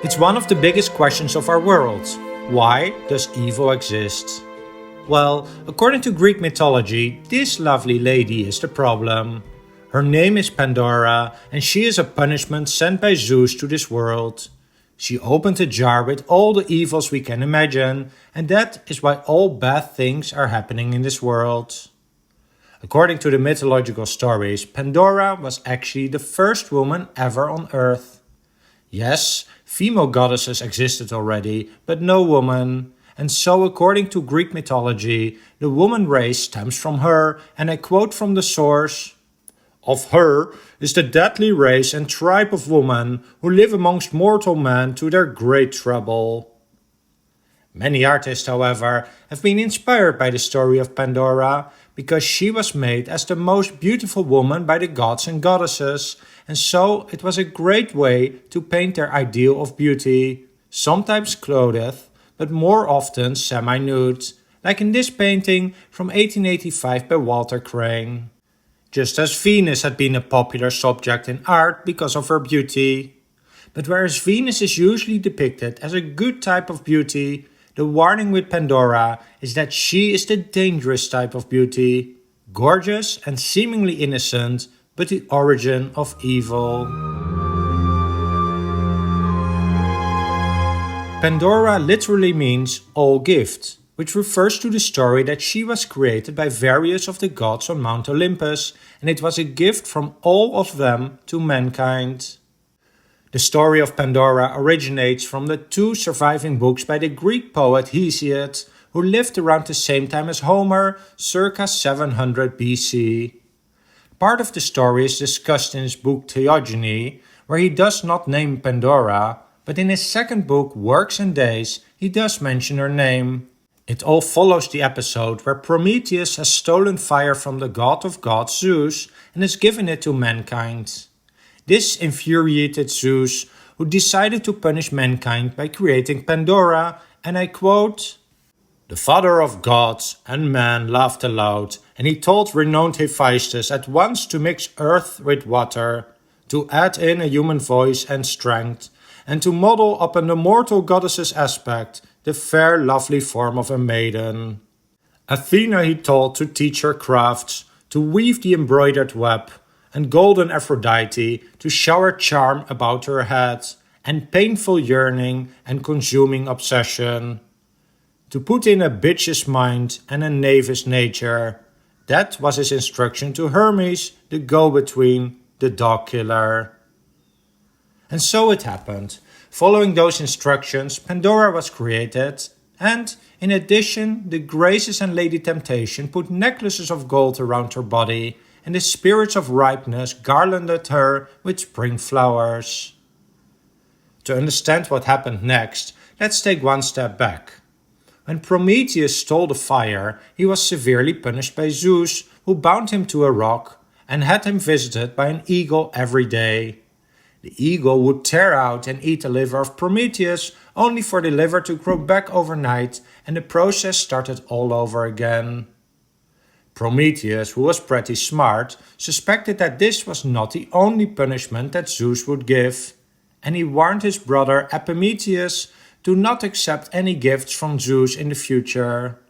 It's one of the biggest questions of our world. Why does evil exist? Well, according to Greek mythology, this lovely lady is the problem. Her name is Pandora, and she is a punishment sent by Zeus to this world. She opened a jar with all the evils we can imagine, and that is why all bad things are happening in this world. According to the mythological stories, Pandora was actually the first woman ever on Earth. Yes, female goddesses existed already, but no woman. And so, according to Greek mythology, the woman race stems from her, and I quote from the source: "Of her is the deadly race and tribe of women who live amongst mortal men to their great trouble." Many artists, however, have been inspired by the story of Pandora because she was made as the most beautiful woman by the gods and goddesses, and so it was a great way to paint their ideal of beauty, sometimes clothed, but more often semi-nude, like in this painting from 1885 by Walter Crane. Just as Venus had been a popular subject in art because of her beauty. But whereas Venus is usually depicted as a good type of beauty, the warning with Pandora is that she is the dangerous type of beauty, gorgeous and seemingly innocent, but the origin of evil. Pandora literally means all gift, which refers to the story that she was created by various of the gods on Mount Olympus, and it was a gift from all of them to mankind. The story of Pandora originates from the two surviving books by the Greek poet Hesiod, who lived around the same time as Homer, circa 700 BC. Part of the story is discussed in his book Theogony, where he does not name Pandora, but in his second book, Works and Days, he does mention her name. It all follows the episode where Prometheus has stolen fire from the god of gods Zeus and has given it to mankind. This infuriated Zeus, who decided to punish mankind by creating Pandora, and I quote, "The father of gods and man laughed aloud, and he told renowned Hephaestus at once to mix earth with water, to add in a human voice and strength, and to model upon the mortal goddess's aspect the fair lovely form of a maiden. Athena he told to teach her crafts, to weave the embroidered web, and golden Aphrodite to shower charm about her head, and painful yearning and consuming obsession. To put in a bitch's mind and a knavish nature. That was his instruction to Hermes, the go-between, the dog killer." And so it happened. Following those instructions, Pandora was created, and, in addition, the Graces and Lady Temptation put necklaces of gold around her body, and the spirits of ripeness garlanded her with spring flowers. To understand what happened next, let's take one step back. When Prometheus stole the fire, he was severely punished by Zeus, who bound him to a rock and had him visited by an eagle every day. The eagle would tear out and eat the liver of Prometheus, only for the liver to grow back overnight, and the process started all over again. Prometheus, who was pretty smart, suspected that this was not the only punishment that Zeus would give, and he warned his brother Epimetheus to not accept any gifts from Zeus in the future.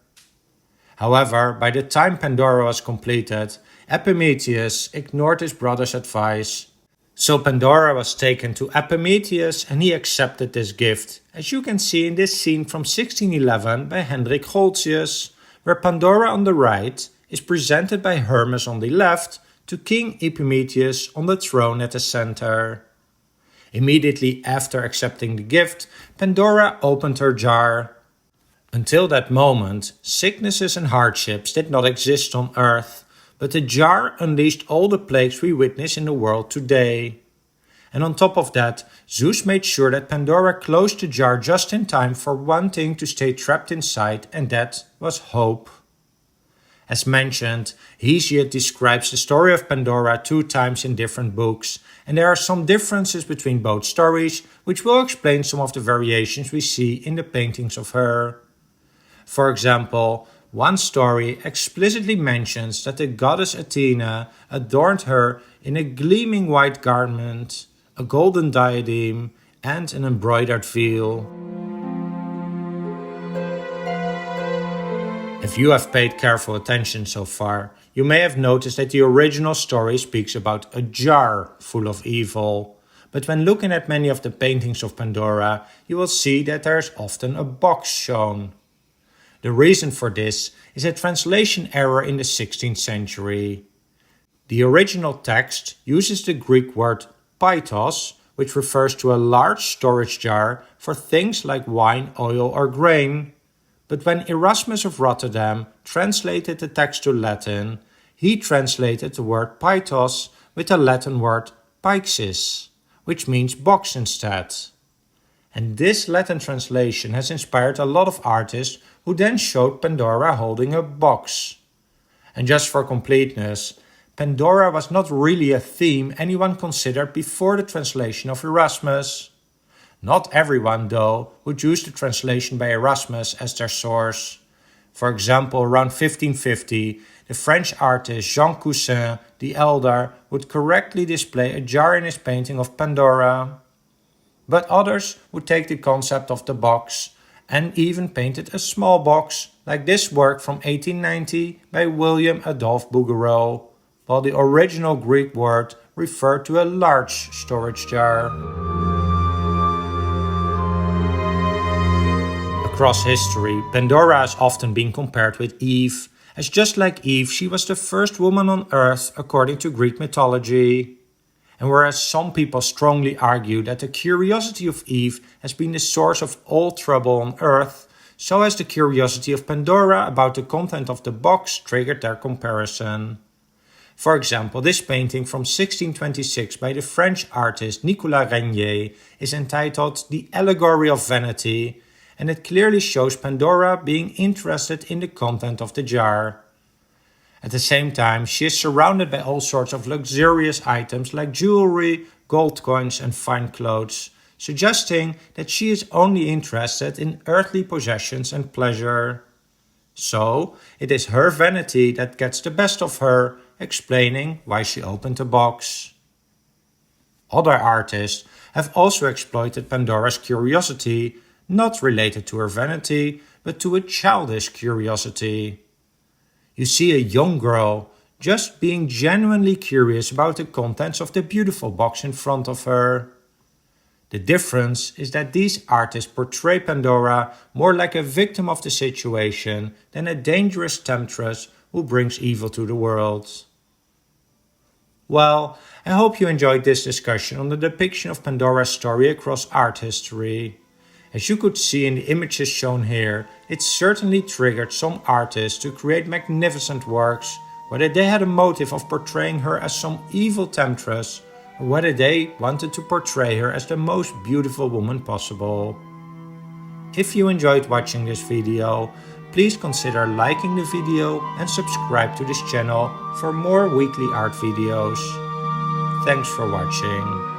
However, by the time Pandora was completed, Epimetheus ignored his brother's advice. So Pandora was taken to Epimetheus and he accepted this gift, as you can see in this scene from 1611 by Hendrik Goltzius, where Pandora on the right is presented by Hermes on the left to King Epimetheus on the throne at the center. Immediately after accepting the gift, Pandora opened her jar. Until that moment, sicknesses and hardships did not exist on Earth, but the jar unleashed all the plagues we witness in the world today. And on top of that, Zeus made sure that Pandora closed the jar just in time for one thing to stay trapped inside, and that was hope. As mentioned, Hesiod describes the story of Pandora 2 times in different books, and there are some differences between both stories, which will explain some of the variations we see in the paintings of her. For example, one story explicitly mentions that the goddess Athena adorned her in a gleaming white garment, a golden diadem, and an embroidered veil. If you have paid careful attention so far, you may have noticed that the original story speaks about a jar full of evil. But when looking at many of the paintings of Pandora, you will see that there is often a box shown. The reason for this is a translation error in the 16th century. The original text uses the Greek word paitos, which refers to a large storage jar for things like wine, oil, or grain. But when Erasmus of Rotterdam translated the text to Latin, he translated the word paitos with the Latin word paixis, which means box instead. And this Latin translation has inspired a lot of artists who then showed Pandora holding a box. And just for completeness, Pandora was not really a theme anyone considered before the translation of Erasmus. Not everyone, though, would use the translation by Erasmus as their source. For example, around 1550, the French artist Jean Cousin the Elder would correctly display a jar in his painting of Pandora. But others would take the concept of the box and even painted a small box, like this work from 1890 by William Adolphe Bouguereau, while the original Greek word referred to a large storage jar. Across history, Pandora has often been compared with Eve, as just like Eve, she was the first woman on earth according to Greek mythology. And whereas some people strongly argue that the curiosity of Eve has been the source of all trouble on earth, so has the curiosity of Pandora about the content of the box triggered their comparison. For example, this painting from 1626 by the French artist Nicolas Régnier is entitled The Allegory of Vanity, and it clearly shows Pandora being interested in the content of the jar. At the same time, she is surrounded by all sorts of luxurious items like jewelry, gold coins and fine clothes, suggesting that she is only interested in earthly possessions and pleasure. So, it is her vanity that gets the best of her, explaining why she opened the box. Other artists have also exploited Pandora's curiosity, not related to her vanity, but to a childish curiosity. You see a young girl just being genuinely curious about the contents of the beautiful box in front of her. The difference is that these artists portray Pandora more like a victim of the situation than a dangerous temptress who brings evil to the world. Well, I hope you enjoyed this discussion on the depiction of Pandora's story across art history. As you could see in the images shown here, it certainly triggered some artists to create magnificent works, whether they had a motive of portraying her as some evil temptress, or whether they wanted to portray her as the most beautiful woman possible. If you enjoyed watching this video, please consider liking the video and subscribe to this channel for more weekly art videos. Thanks for watching.